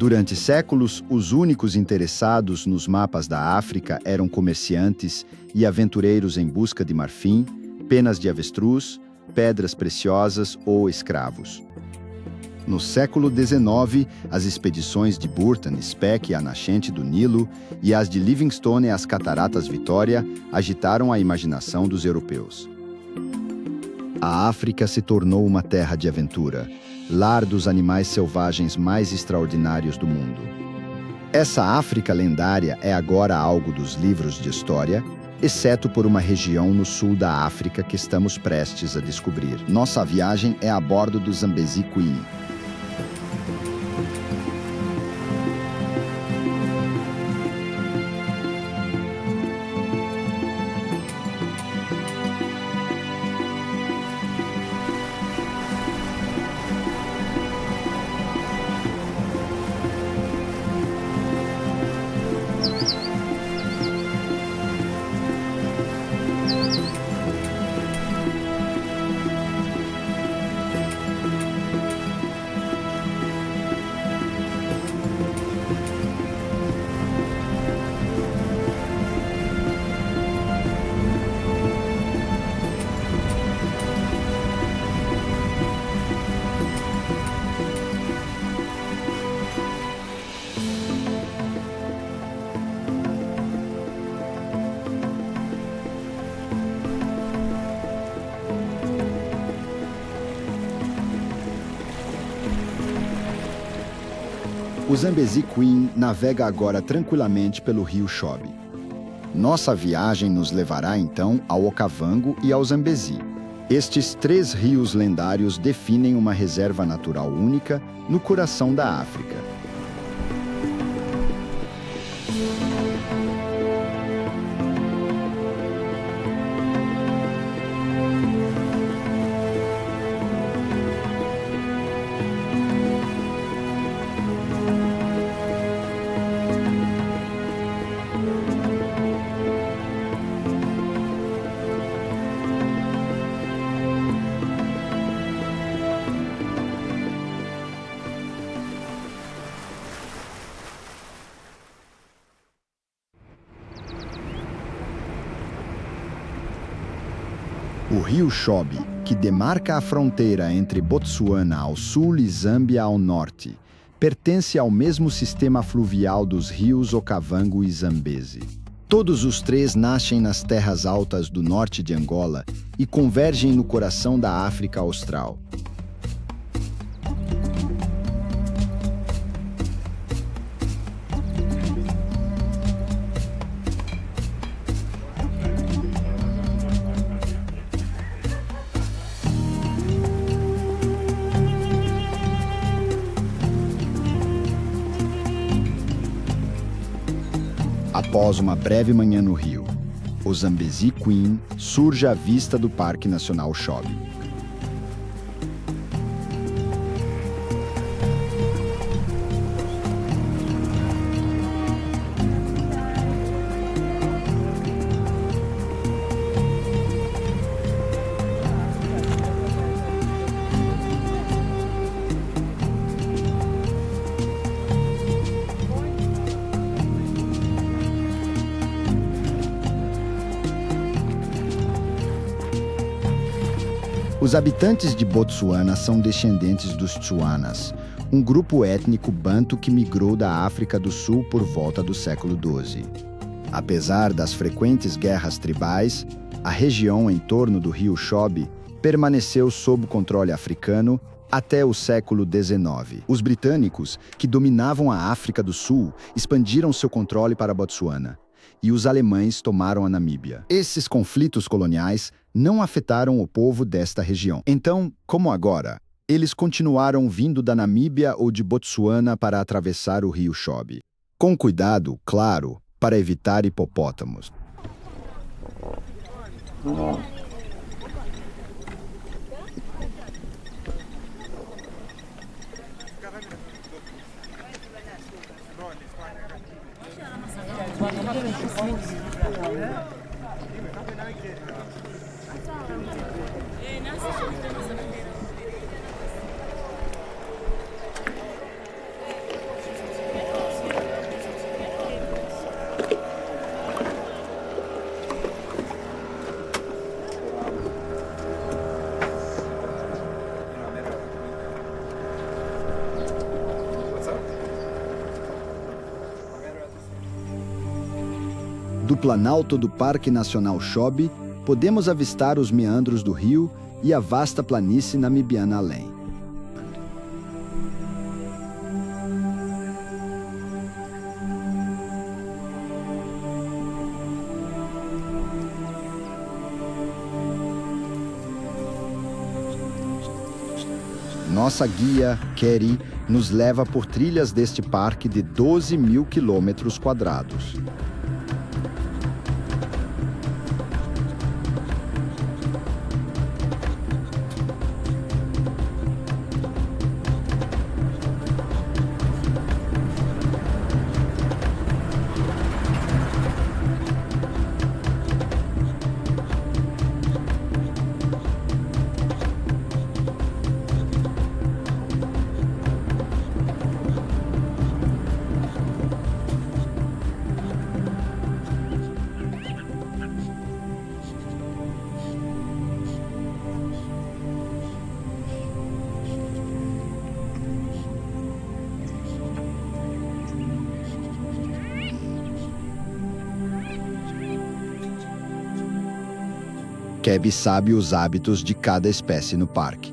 Durante séculos, os únicos interessados nos mapas da África eram comerciantes e aventureiros em busca de marfim, penas de avestruz, pedras preciosas ou escravos. No século XIX, as expedições de Burton Speke à nascente do Nilo e as de Livingstone às Cataratas Vitória agitaram a imaginação dos europeus. A África se tornou uma terra de aventura, lar dos animais selvagens mais extraordinários do mundo. Essa África lendária é agora algo dos livros de história, exceto por uma região no sul da África que estamos prestes a descobrir. Nossa viagem é a bordo do Zambezi Queen. O Zambezi Queen navega agora tranquilamente pelo rio Chobe. Nossa viagem nos levará então ao Okavango e ao Zambezi. Estes 3 rios lendários definem uma reserva natural única no coração da África. O rio Chobe, que demarca a fronteira entre Botsuana ao sul e Zâmbia ao norte, pertence ao mesmo sistema fluvial dos rios Okavango e Zambezi. Todos os 3 nascem nas terras altas do norte de Angola e convergem no coração da África Austral. Após uma breve manhã no rio, o Zambezi Queen surge à vista do Parque Nacional Chobe. Os habitantes de Botsuana são descendentes dos Tswanas, um grupo étnico banto que migrou da África do Sul por volta do século XII. Apesar das frequentes guerras tribais, a região em torno do rio Chobe permaneceu sob controle africano até o século XIX. Os britânicos, que dominavam a África do Sul, expandiram seu controle para Botsuana, e os alemães tomaram a Namíbia. Esses conflitos coloniais não afetaram o povo desta região. Então, como agora, eles continuaram vindo da Namíbia ou de Botsuana para atravessar o rio Chobe. Com cuidado, claro, para evitar hipopótamos. Do planalto do Parque Nacional Chobe, podemos avistar os meandros do rio e a vasta planície namibiana além. Nossa guia, Keri, nos leva por trilhas deste parque de 12 mil quilômetros quadrados. Keb sabe os hábitos de cada espécie no parque.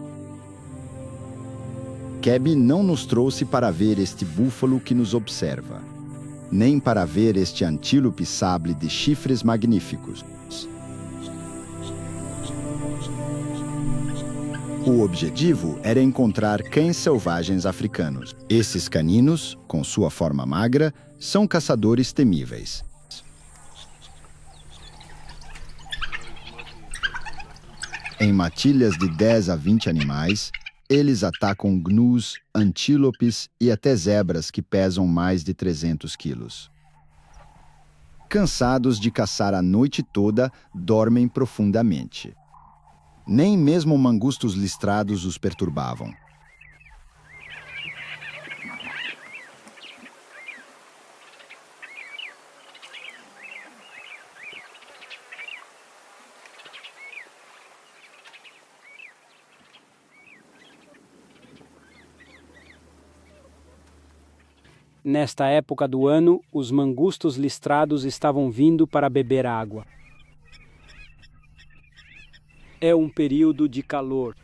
Keb não nos trouxe para ver este búfalo que nos observa, nem para ver este antílope sable de chifres magníficos. O objetivo era encontrar cães selvagens africanos. Esses caninos, com sua forma magra, são caçadores temíveis. Em matilhas de 10 a 20 animais, eles atacam gnus, antílopes e até zebras que pesam mais de 300 quilos. Cansados de caçar a noite toda, dormem profundamente. Nem mesmo mangustos listrados os perturbavam. Nesta época do ano, os mangustos listrados estavam vindo para beber água. É um período de calor.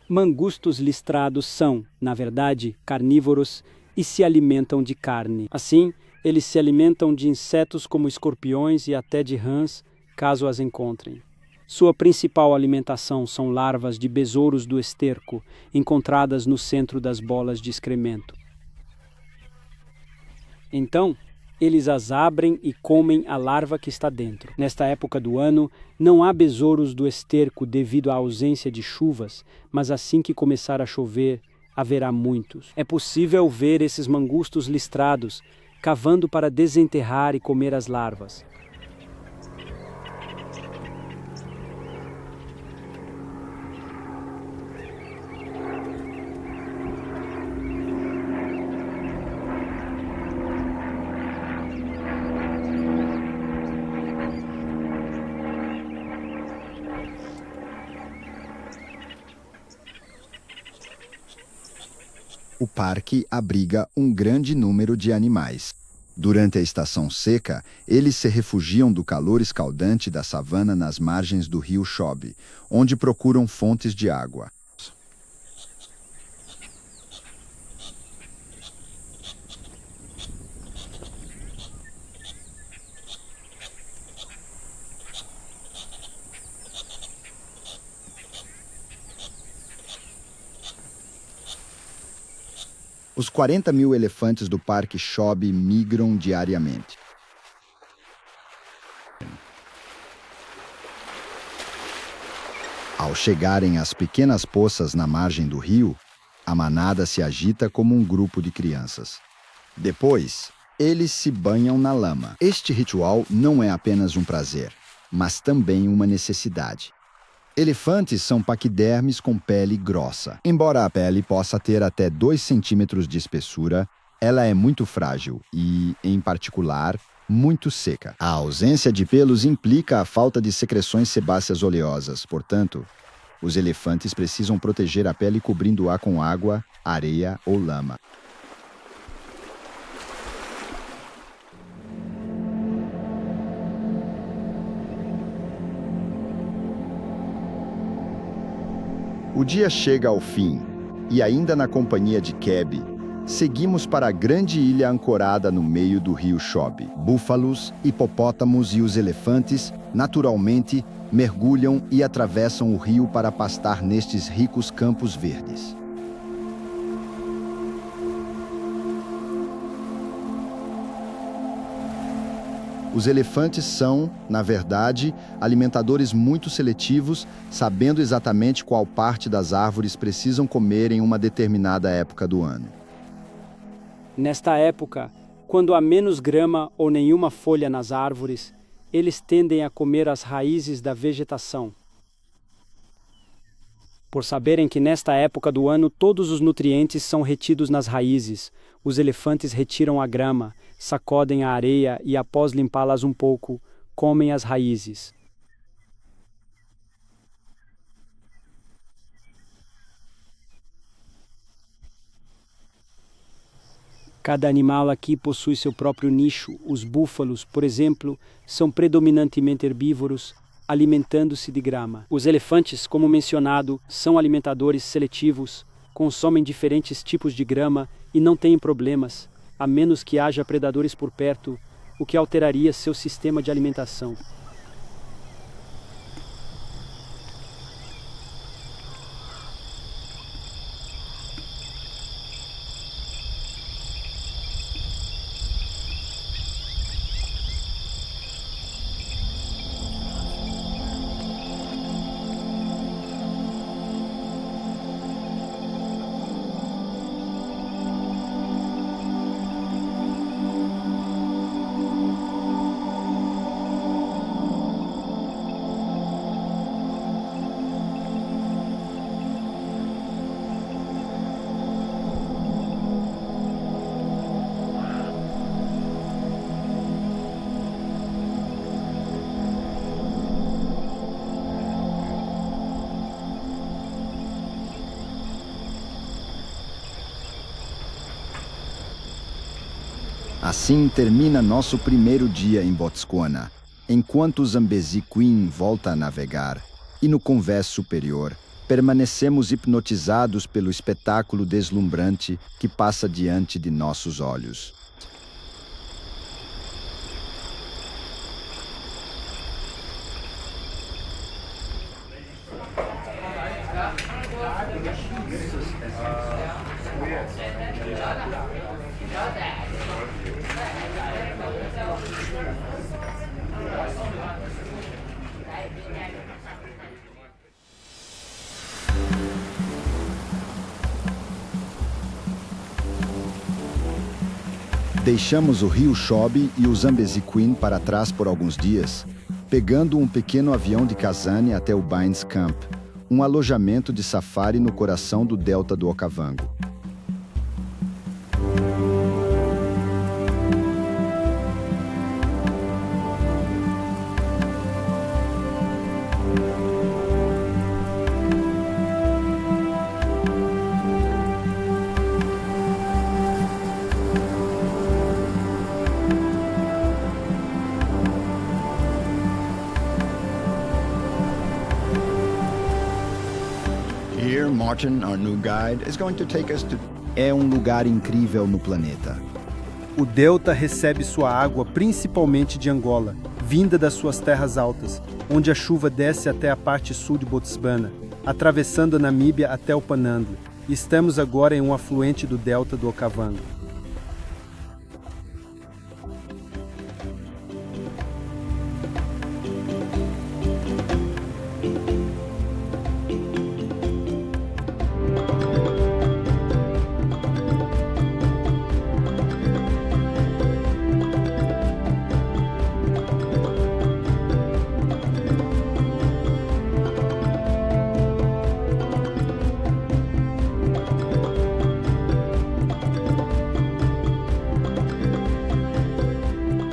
Mangustos listrados são, na verdade, carnívoros e se alimentam de carne. Assim, eles se alimentam de insetos como escorpiões e até de rãs, caso as encontrem. Sua principal alimentação são larvas de besouros do esterco, encontradas no centro das bolas de excremento. Então, eles as abrem e comem a larva que está dentro. Nesta época do ano, não há besouros do esterco devido à ausência de chuvas, mas assim que começar a chover, haverá muitos. É possível ver esses mangustos listrados, cavando para desenterrar e comer as larvas. O parque abriga um grande número de animais. Durante a estação seca, eles se refugiam do calor escaldante da savana nas margens do rio Chobe, onde procuram fontes de água. Os 40 mil elefantes do Parque Chobe migram diariamente. Ao chegarem às pequenas poças na margem do rio, a manada se agita como um grupo de crianças. Depois, eles se banham na lama. Este ritual não é apenas um prazer, mas também uma necessidade. Elefantes são paquidermes com pele grossa. Embora a pele possa ter até 2 centímetros de espessura, ela é muito frágil e, em particular, muito seca. A ausência de pelos implica a falta de secreções sebáceas oleosas. Portanto, os elefantes precisam proteger a pele cobrindo-a com água, areia ou lama. O dia chega ao fim, e ainda na companhia de Keb, seguimos para a grande ilha ancorada no meio do rio Chobe. Búfalos, hipopótamos e os elefantes, naturalmente, mergulham e atravessam o rio para pastar nestes ricos campos verdes. Os elefantes são, na verdade, alimentadores muito seletivos, sabendo exatamente qual parte das árvores precisam comer em uma determinada época do ano. Nesta época, quando há menos grama ou nenhuma folha nas árvores, eles tendem a comer as raízes da vegetação. Por saberem que nesta época do ano todos os nutrientes são retidos nas raízes, os elefantes retiram a grama, sacodem a areia e, após limpá-las um pouco, comem as raízes. Cada animal aqui possui seu próprio nicho. Os búfalos, por exemplo, são predominantemente herbívoros, alimentando-se de grama. Os elefantes, como mencionado, são alimentadores seletivos, consomem diferentes tipos de grama e não têm problemas, a menos que haja predadores por perto, o que alteraria seu sistema de alimentação. Assim termina nosso primeiro dia em Botswana, enquanto o Zambezi Queen volta a navegar, e no convés superior, permanecemos hipnotizados pelo espetáculo deslumbrante que passa diante de nossos olhos. Deixamos o rio Chobe e o Zambezi Queen para trás por alguns dias, pegando um pequeno avião de Kazane até o Baines Camp, um alojamento de safari no coração do delta do Okavango. Here, Martin, our new guide, is going to take us to... É um lugar incrível no planeta. O delta recebe sua água principalmente de Angola, vinda das suas terras altas, onde a chuva desce até a parte sul de Botswana, atravessando a Namíbia até o Panhandle. Estamos agora em um afluente do delta do Okavango.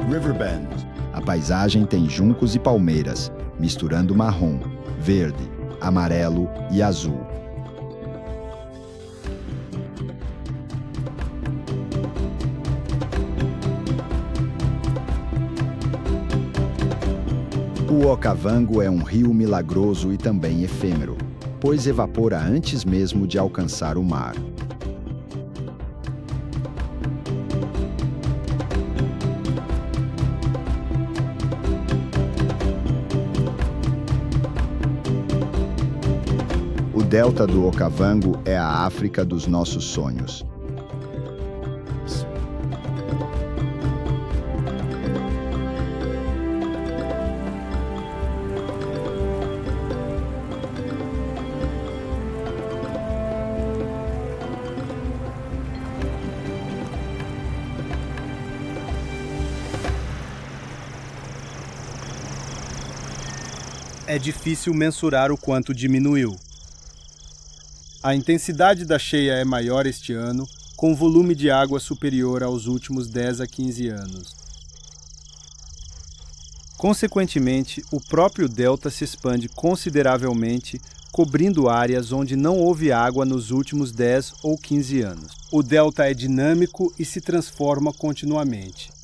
Riverbend. A paisagem tem juncos e palmeiras, misturando marrom, verde, amarelo e azul. O Okavango é um rio milagroso e também efêmero. depois evapora antes mesmo de alcançar o mar. O delta do Okavango é a África dos nossos sonhos. É difícil mensurar o quanto diminuiu. A intensidade da cheia é maior este ano, com volume de água superior aos últimos 10 a 15 anos. Consequentemente, o próprio delta se expande consideravelmente, cobrindo áreas onde não houve água nos últimos 10 ou 15 anos. O delta é dinâmico e se transforma continuamente.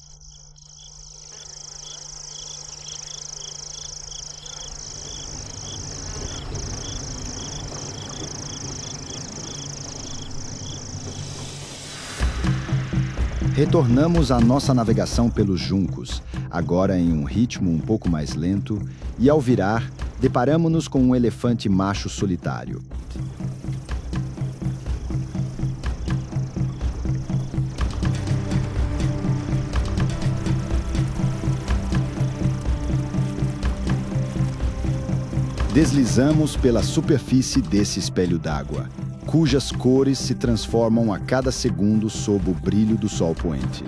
Retornamos à nossa navegação pelos juncos, agora em um ritmo um pouco mais lento, e ao virar, deparamos-nos com um elefante macho solitário. Deslizamos pela superfície desse espelho d'água, cujas cores se transformam a cada segundo sob o brilho do sol poente.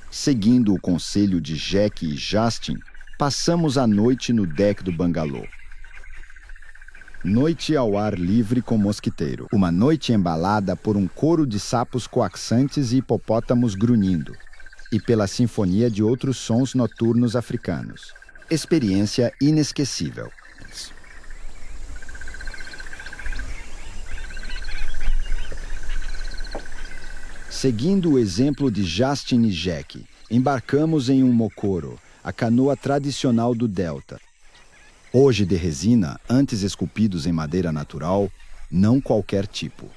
Seguindo o conselho de Jack e Justin, passamos a noite no deck do bangalô. Noite ao ar livre com mosquiteiro. Uma noite embalada por um coro de sapos coaxantes e hipopótamos grunhindo, e pela sinfonia de outros sons noturnos africanos. Experiência inesquecível. Seguindo o exemplo de Justin e Jack, embarcamos em um mokoro, a canoa tradicional do delta. Hoje de resina, antes esculpidos em madeira natural, não qualquer tipo.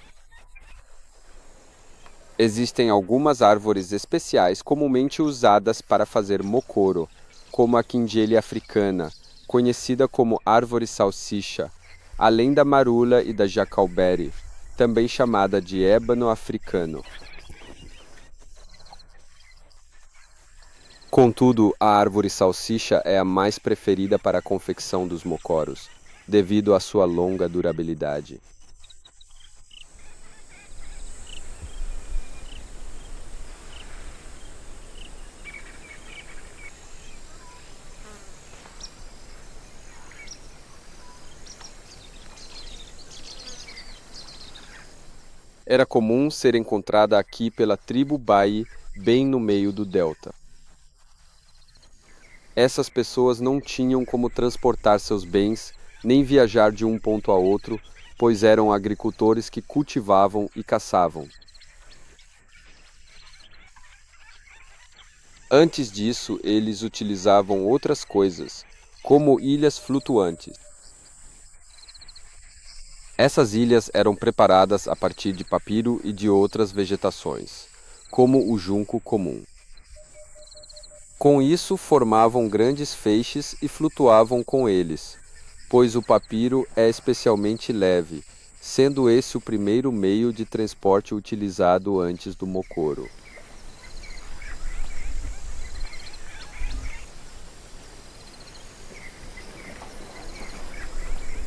Existem algumas árvores especiais comumente usadas para fazer mokoro, como a quindelha africana, conhecida como árvore salsicha, além da marula e da jacalberry, também chamada de ébano africano. Contudo, a árvore salsicha é a mais preferida para a confecção dos mocoros, devido à sua longa durabilidade. Era comum ser encontrada aqui pela tribo Bai, bem no meio do delta. Essas pessoas não tinham como transportar seus bens, nem viajar de um ponto a outro, pois eram agricultores que cultivavam e caçavam. Antes disso, eles utilizavam outras coisas, como ilhas flutuantes. Essas ilhas eram preparadas a partir de papiro e de outras vegetações, como o junco comum. Com isso, formavam grandes feixes e flutuavam com eles, pois o papiro é especialmente leve, sendo esse o primeiro meio de transporte utilizado antes do mokoro.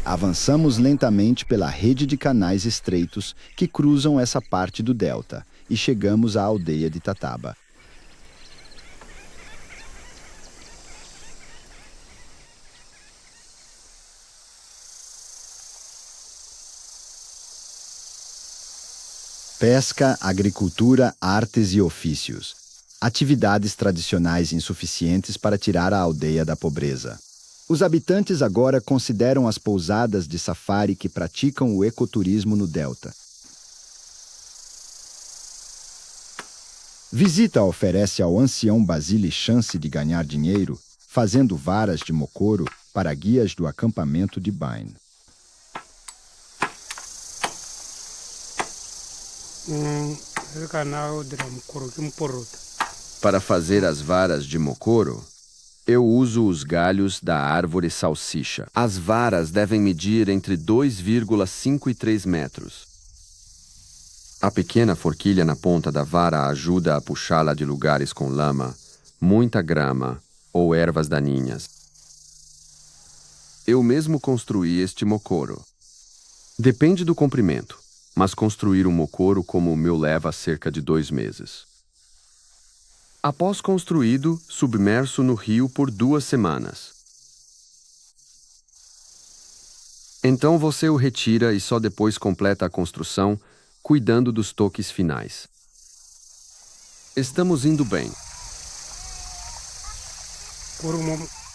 Avançamos lentamente pela rede de canais estreitos que cruzam essa parte do delta e chegamos à aldeia de Tataba. Pesca, agricultura, artes e ofícios. atividades tradicionais insuficientes para tirar a aldeia da pobreza. Os habitantes agora consideram as pousadas de safari que praticam o ecoturismo no delta. Visita oferece ao ancião Basile chance de ganhar dinheiro, fazendo varas de mocoro para guias do acampamento de Bain. Para fazer as varas de mocoro, eu uso os galhos da árvore salsicha. As varas devem medir entre 2,5 e 3 metros. A pequena forquilha na ponta da vara ajuda a puxá-la de lugares com lama, muita grama ou ervas daninhas. Eu mesmo construí este mocoro. Depende do comprimento, mas construir um mocoro como o meu leva cerca de 2 meses. Após construído, submerso no rio por 2 semanas. Então você o retira e só depois completa a construção, cuidando dos toques finais. Estamos indo bem.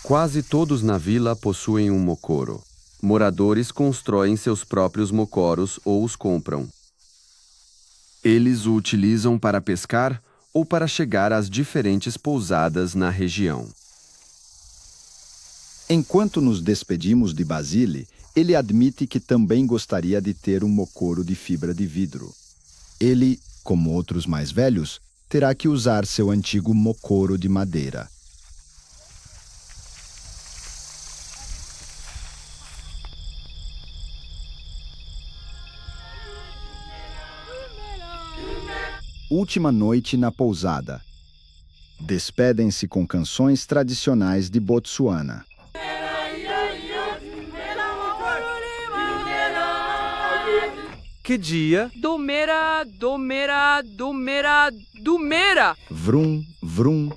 Quase todos na vila possuem um mocoro. Moradores constroem seus próprios mocoros ou os compram. Eles o utilizam para pescar ou para chegar às diferentes pousadas na região. Enquanto nos despedimos de Basile, ele admite que também gostaria de ter um mocoro de fibra de vidro. Ele, como outros mais velhos, terá que usar seu antigo mocoro de madeira. Última noite na pousada. Despedem-se com canções tradicionais de Botsuana. Que dia? Domera, domera, domera, domera. Vrum, vrum.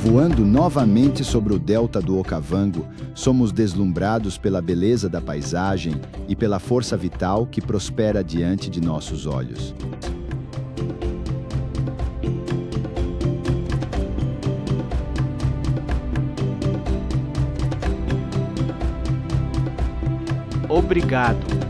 Voando novamente sobre o delta do Okavango, somos deslumbrados pela beleza da paisagem e pela força vital que prospera diante de nossos olhos. Obrigado.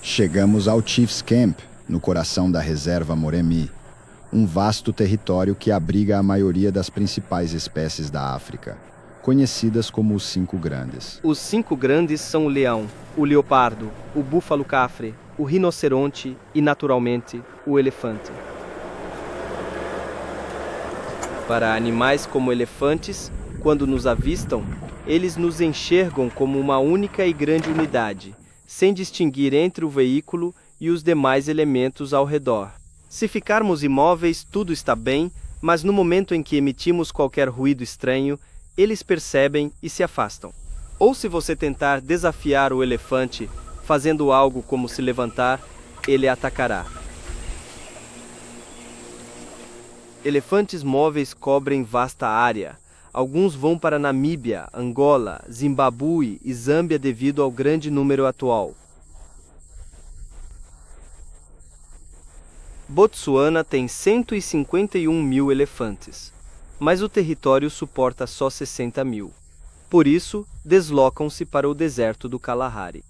Chegamos ao Chief's Camp, no coração da reserva Moremi, um vasto território que abriga a maioria das principais espécies da África, conhecidas como os 5 grandes. Os 5 grandes são o leão, o leopardo, o búfalo-cafre, o rinoceronte e, naturalmente, o elefante. Para animais como elefantes, quando nos avistam, eles nos enxergam como uma única e grande unidade, sem distinguir entre o veículo e os demais elementos ao redor. Se ficarmos imóveis, tudo está bem, mas no momento em que emitimos qualquer ruído estranho, eles percebem e se afastam. Ou se você tentar desafiar o elefante, fazendo algo como se levantar, ele atacará. Elefantes móveis cobrem vasta área. Alguns vão para Namíbia, Angola, Zimbábue e Zâmbia devido ao grande número atual. Botsuana tem 151 mil elefantes, mas o território suporta só 60 mil. Por isso, deslocam-se para o deserto do Kalahari.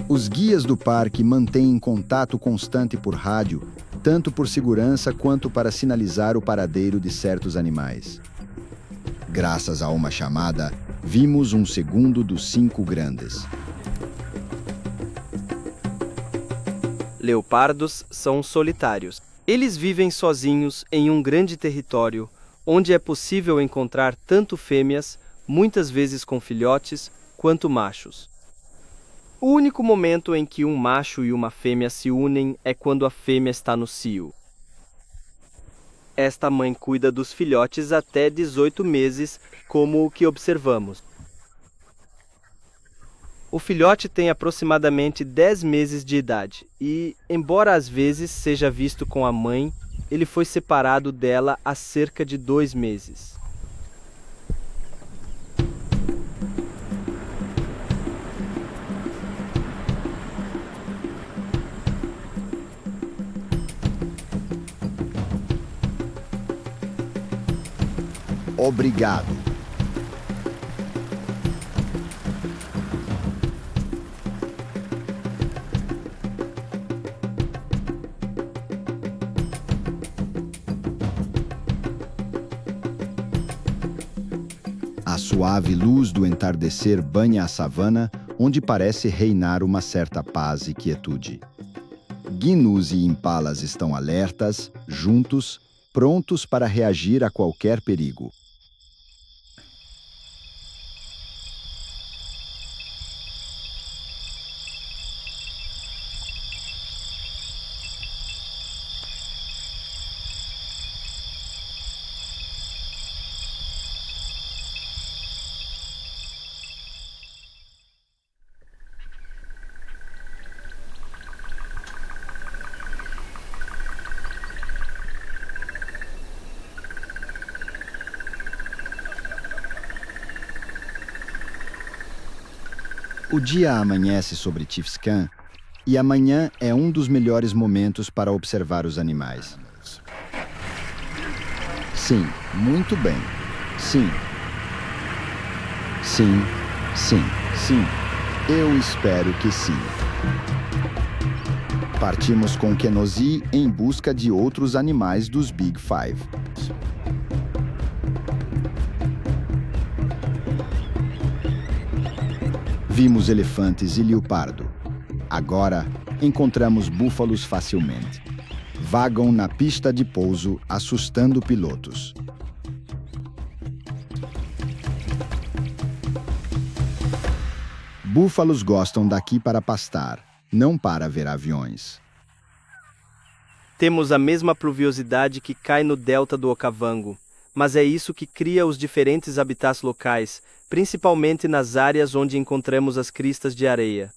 Os guias do parque mantêm contato constante por rádio, tanto por segurança quanto para sinalizar o paradeiro de certos animais. Graças a uma chamada, vimos um segundo dos 5 grandes. Leopardos são solitários. Eles vivem sozinhos em um grande território, onde é possível encontrar tanto fêmeas, muitas vezes com filhotes, quanto machos. O único momento em que um macho e uma fêmea se unem é quando a fêmea está no cio. Esta mãe cuida dos filhotes até 18 meses, como o que observamos. O filhote tem aproximadamente 10 meses de idade e, embora às vezes seja visto com a mãe, ele foi separado dela há cerca de 2 meses. Obrigado. A suave luz do entardecer banha a savana, onde parece reinar uma certa paz e quietude. Gnus e impalas estão alertas, juntos, prontos para reagir a qualquer perigo. O dia amanhece sobre Tifscan e amanhã é um dos melhores momentos para observar os animais. Sim, muito bem. Sim. Sim, sim, sim. Eu espero que sim. Partimos com Kenosi em busca de outros animais dos Big Five. Vimos elefantes e leopardo. Agora, encontramos búfalos facilmente. Vagam na pista de pouso, assustando pilotos. Búfalos gostam daqui para pastar, não para ver aviões. Temos a mesma pluviosidade que cai no delta do Okavango, mas é isso que cria os diferentes habitats locais, principalmente nas áreas onde encontramos as cristas de areia.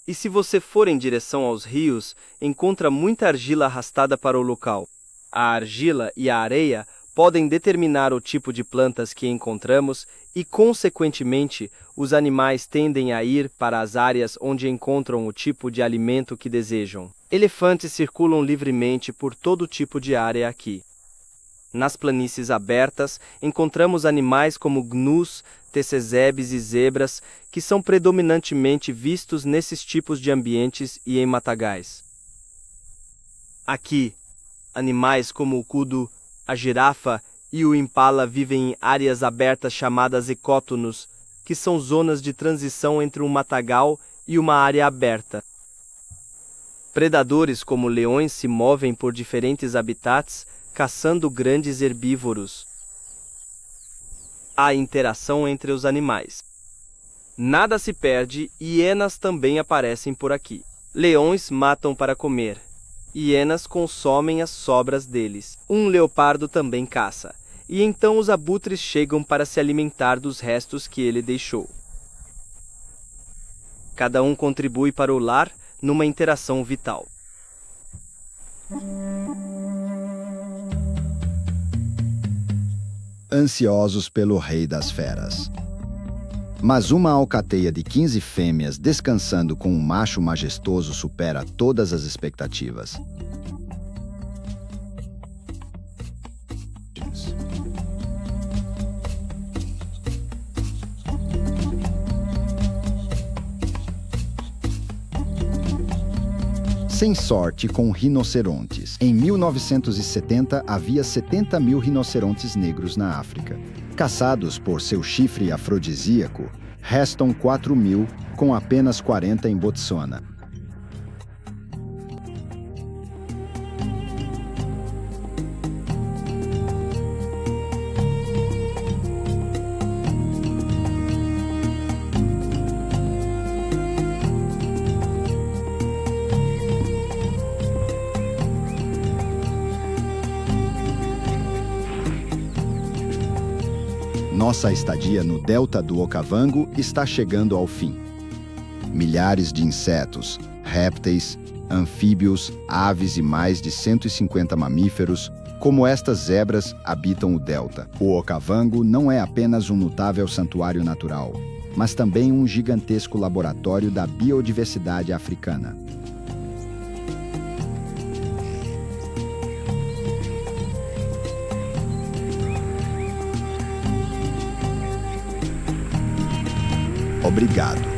E se você for em direção aos rios, encontra muita argila arrastada para o local. A argila e a areia podem determinar o tipo de plantas que encontramos e, consequentemente, os animais tendem a ir para as áreas onde encontram o tipo de alimento que desejam. Elefantes circulam livremente por todo tipo de área aqui. Nas planícies abertas, encontramos animais como gnus, tecezebes e zebras, que são predominantemente vistos nesses tipos de ambientes e em matagais. Aqui, animais como o kudu, a girafa e o impala vivem em áreas abertas chamadas ecótonos, que são zonas de transição entre um matagal e uma área aberta. Predadores como leões se movem por diferentes habitats, caçando grandes herbívoros. Há interação entre os animais. Nada se perde e hienas também aparecem por aqui. Leões matam para comer. Hienas consomem as sobras deles. Um leopardo também caça. E então os abutres chegam para se alimentar dos restos que ele deixou. Cada um contribui para o lar numa interação vital. Ansiosos pelo rei das feras. Mas uma alcateia de 15 fêmeas descansando com um macho majestoso supera todas as expectativas. Sem sorte com rinocerontes. Em 1970, havia 70 mil rinocerontes negros na África. Caçados por seu chifre afrodisíaco, restam 4 mil, com apenas 40 em Botsuana. Nossa estadia no delta do Okavango está chegando ao fim. Milhares de insetos, répteis, anfíbios, aves e mais de 150 mamíferos, como estas zebras, habitam o delta. O Okavango não é apenas um notável santuário natural, mas também um gigantesco laboratório da biodiversidade africana. Obrigado.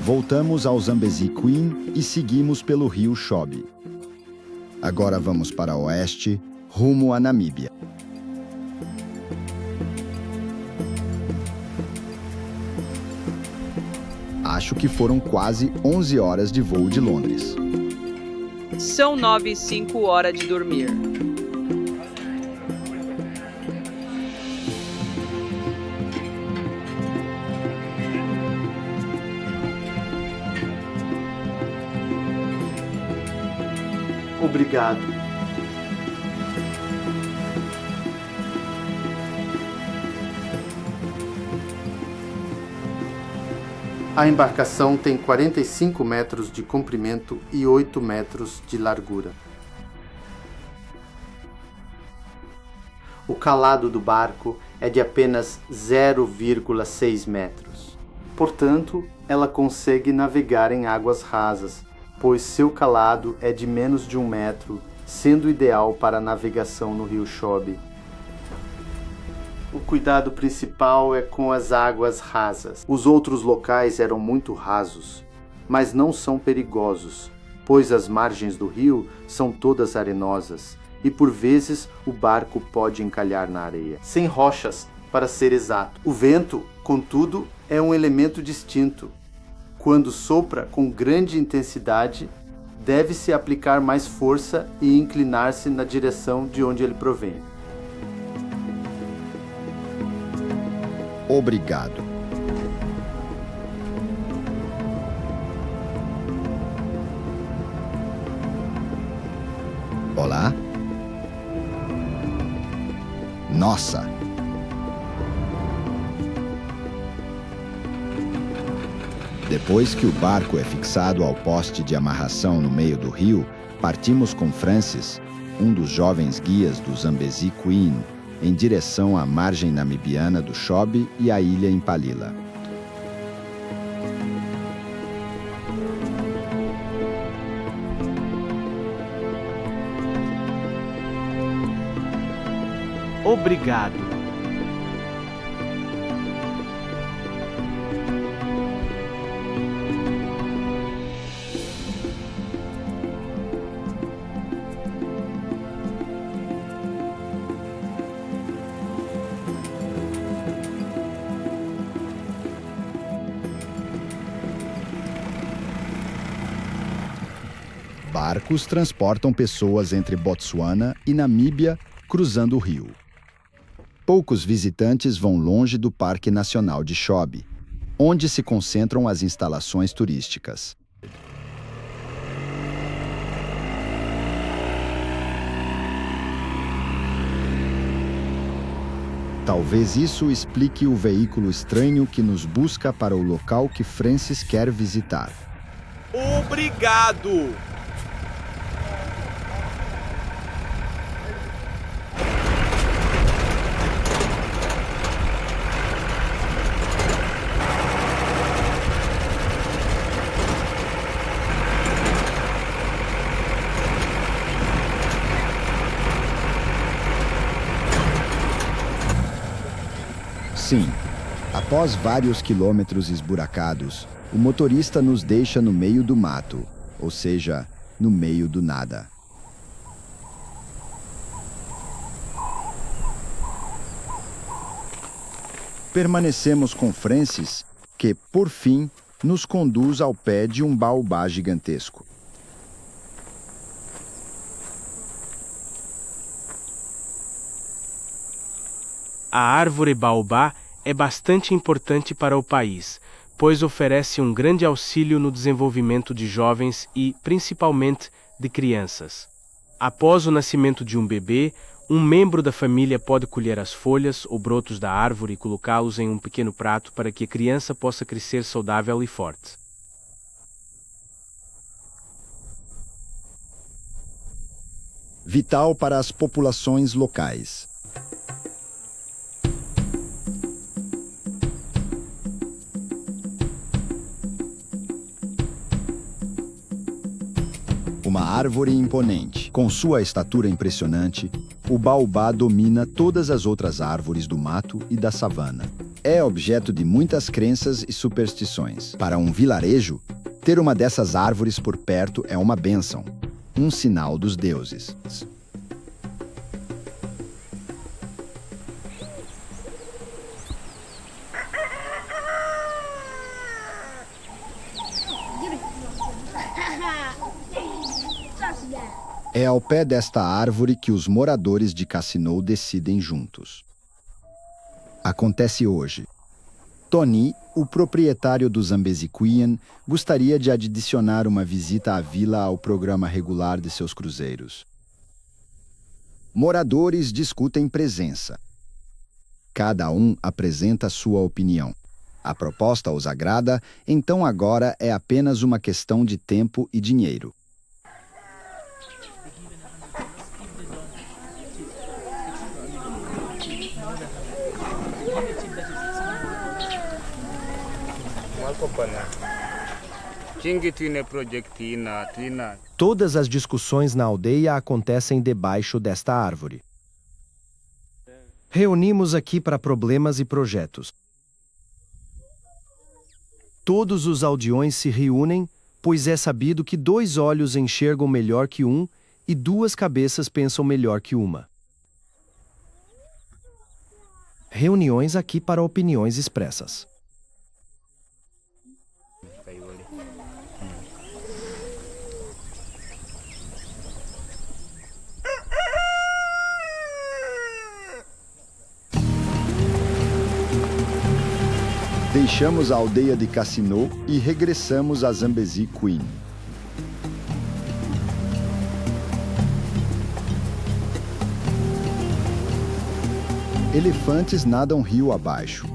Voltamos ao Zambezi Queen e seguimos pelo rio Chobe. Agora vamos para o oeste, rumo à Namíbia. Acho que foram quase 11 horas de voo de Londres. São 9:05 horas de dormir. Obrigado. A embarcação tem 45 metros de comprimento e 8 metros de largura. O calado do barco é de apenas 0,6 metros. Portanto, ela consegue navegar em águas rasas, pois seu calado é de menos de 1 metro, sendo ideal para a navegação no rio Chobe. O cuidado principal é com as águas rasas. Os outros locais eram muito rasos, mas não são perigosos, pois as margens do rio são todas arenosas e por vezes o barco pode encalhar na areia. Sem rochas, para ser exato. O vento, contudo, é um elemento distinto. Quando sopra com grande intensidade, deve-se aplicar mais força e inclinar-se na direção de onde ele provém. Obrigado. Olá? Nossa! Depois que o barco é fixado ao poste de amarração no meio do rio, partimos com Francis, um dos jovens guias do Zambezi Queen, em direção à margem namibiana do Chobe e à ilha Impalila. Obrigado. Barcos transportam pessoas entre Botsuana e Namíbia, cruzando o rio. Poucos visitantes vão longe do Parque Nacional de Chobe, onde se concentram as instalações turísticas. Talvez isso explique o veículo estranho que nos busca para o local que Francis quer visitar. Obrigado! Sim, após vários quilômetros esburacados, o motorista nos deixa no meio do mato, ou seja, no meio do nada. Permanecemos com Francis, que, por fim, nos conduz ao pé de um baobá gigantesco. A árvore baobá é bastante importante para o país, pois oferece um grande auxílio no desenvolvimento de jovens e, principalmente, de crianças. Após o nascimento de um bebê, um membro da família pode colher as folhas ou brotos da árvore e colocá-los em um pequeno prato para que a criança possa crescer saudável e forte. Vital para as populações locais. Uma árvore imponente. Com sua estatura impressionante, o baobá domina todas as outras árvores do mato e da savana. É objeto de muitas crenças e superstições. Para um vilarejo, ter uma dessas árvores por perto é uma bênção, um sinal dos deuses. É ao pé desta árvore que os moradores de Cassinou decidem juntos. Acontece hoje. Tony, o proprietário do Zambezi Queen, gostaria de adicionar uma visita à vila ao programa regular de seus cruzeiros. Moradores discutem presença. Cada um apresenta sua opinião. A proposta os agrada, então agora é apenas uma questão de tempo e dinheiro. Todas as discussões na aldeia acontecem debaixo desta árvore. Reunimos aqui para problemas e projetos. Todos os aldeões se reúnem, pois é sabido que 2 olhos enxergam melhor que um e 2 cabeças pensam melhor que uma. Reuniões aqui para opiniões expressas. Deixamos a aldeia de Cassinou e regressamos a Zambezi Queen. Elefantes nadam rio abaixo.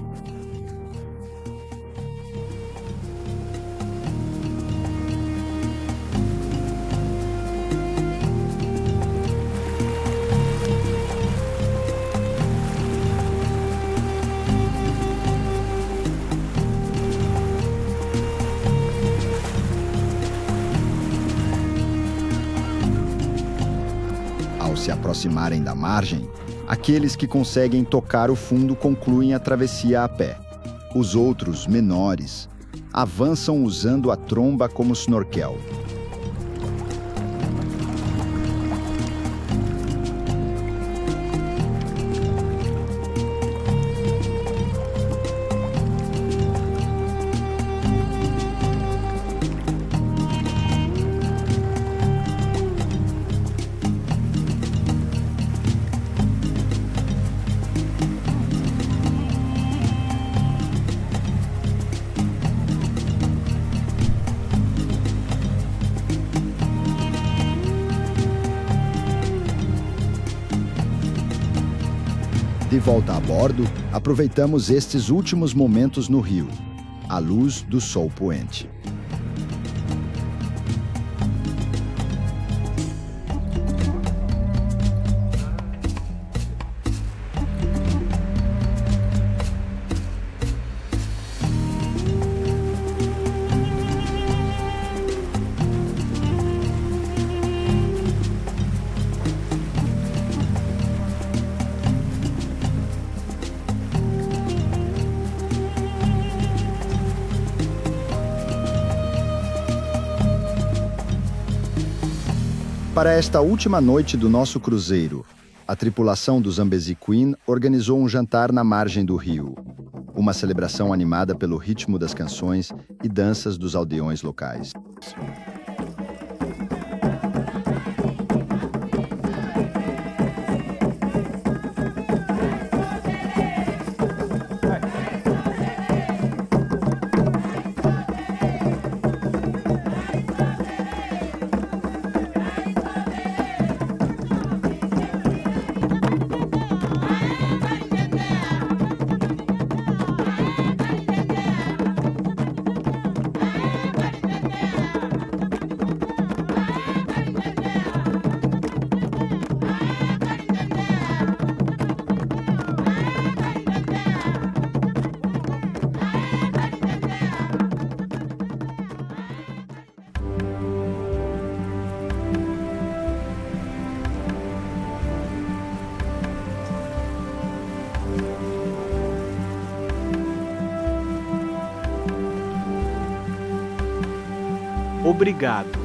Ao se aproximarem da margem, aqueles que conseguem tocar o fundo concluem a travessia a pé. Os outros, menores, avançam usando a tromba como snorkel. De volta a bordo, aproveitamos estes últimos momentos no rio, à luz do sol poente. Para esta última noite do nosso cruzeiro, a tripulação do Zambezi Queen organizou um jantar na margem do rio. Uma celebração animada pelo ritmo das canções e danças dos aldeões locais. Obrigado.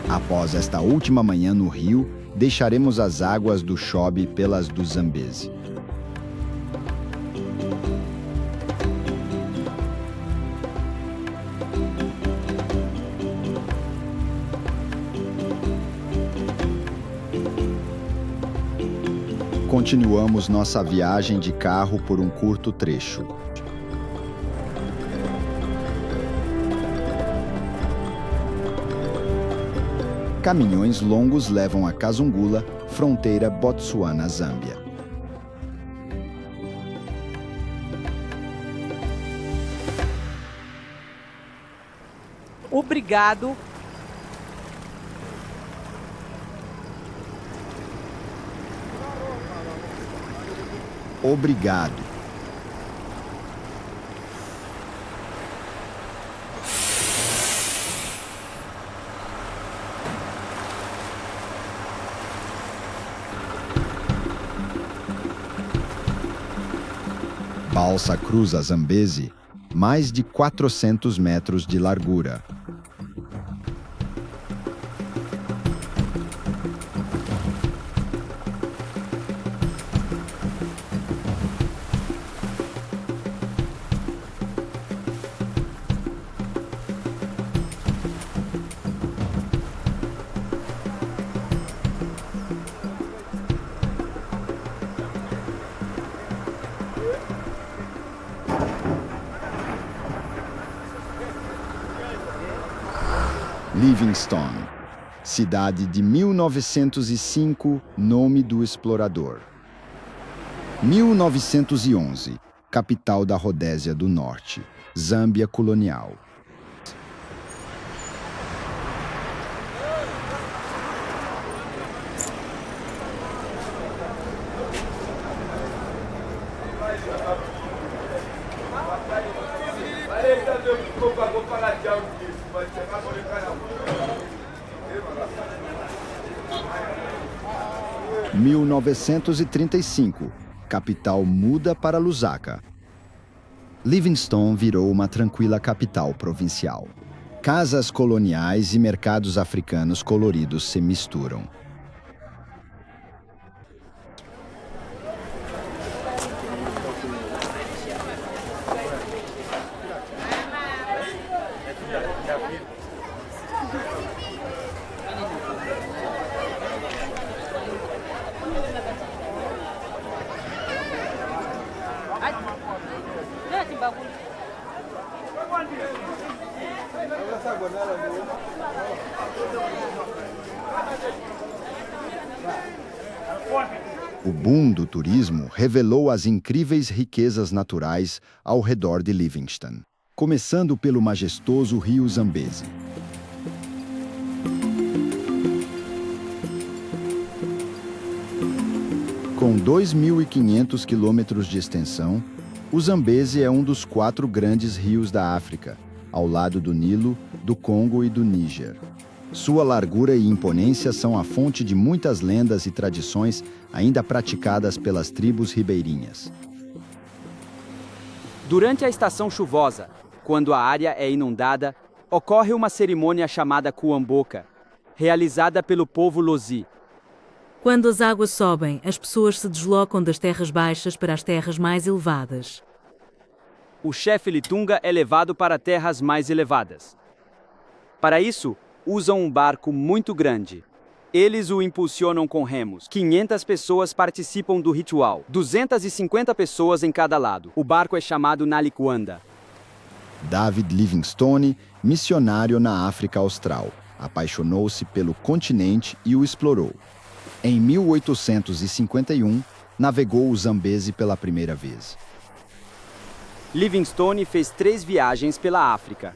Após esta última manhã no rio, deixaremos as águas do Chobe pelas do Zambezi. Continuamos nossa viagem de carro por um curto trecho. caminhões longos levam a Kazungula, fronteira Botsuana-Zâmbia. Obrigado. Obrigado. Balsa cruza Zambezi, mais de 400 metros de largura. Livingstone, cidade de 1905, nome do explorador. 1911, capital da Rodésia do Norte, Zâmbia colonial. Em 1935, capital muda para Lusaka. Livingstone virou uma tranquila capital provincial. Casas coloniais e mercados africanos coloridos se misturam. O boom do turismo revelou as incríveis riquezas naturais ao redor de Livingstone, começando pelo majestoso rio Zambezi. Com 2.500 quilômetros de extensão, o Zambezi é um dos 4 grandes rios da África, ao lado do Nilo, do Congo e do Níger. Sua largura e imponência são a fonte de muitas lendas e tradições ainda praticadas pelas tribos ribeirinhas. Durante a estação chuvosa, quando a área é inundada, ocorre uma cerimônia chamada Kuamboka, realizada pelo povo Lozi. Quando as águas sobem, as pessoas se deslocam das terras baixas para as terras mais elevadas. O chefe Litunga é levado para terras mais elevadas. Para isso, usam um barco muito grande. Eles o impulsionam com remos. 500 pessoas participam do ritual. 250 pessoas em cada lado. O barco é chamado Nalikwanda. David Livingstone, missionário na África Austral, apaixonou-se pelo continente e o explorou. Em 1851, navegou o Zambezi pela primeira vez. Livingstone fez 3 viagens pela África.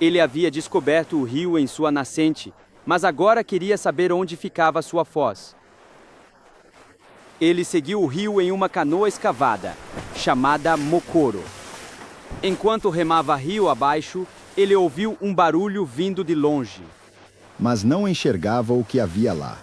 Ele havia descoberto o rio em sua nascente, mas agora queria saber onde ficava sua foz. Ele seguiu o rio em uma canoa escavada, chamada Mokoro. Enquanto remava rio abaixo, ele ouviu um barulho vindo de longe. Mas não enxergava o que havia lá.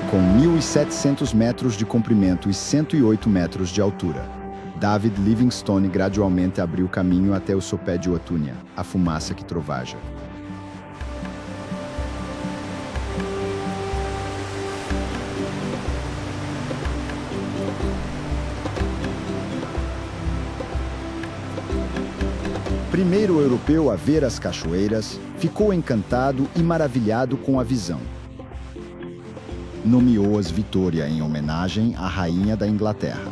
Com 1.700 metros de comprimento e 108 metros de altura, David Livingstone gradualmente abriu caminho até o sopé de Otunya, a fumaça que trovaja. primeiro europeu a ver as cachoeiras, ficou encantado e maravilhado com a visão. Nomeou-as Vitória em homenagem à rainha da Inglaterra.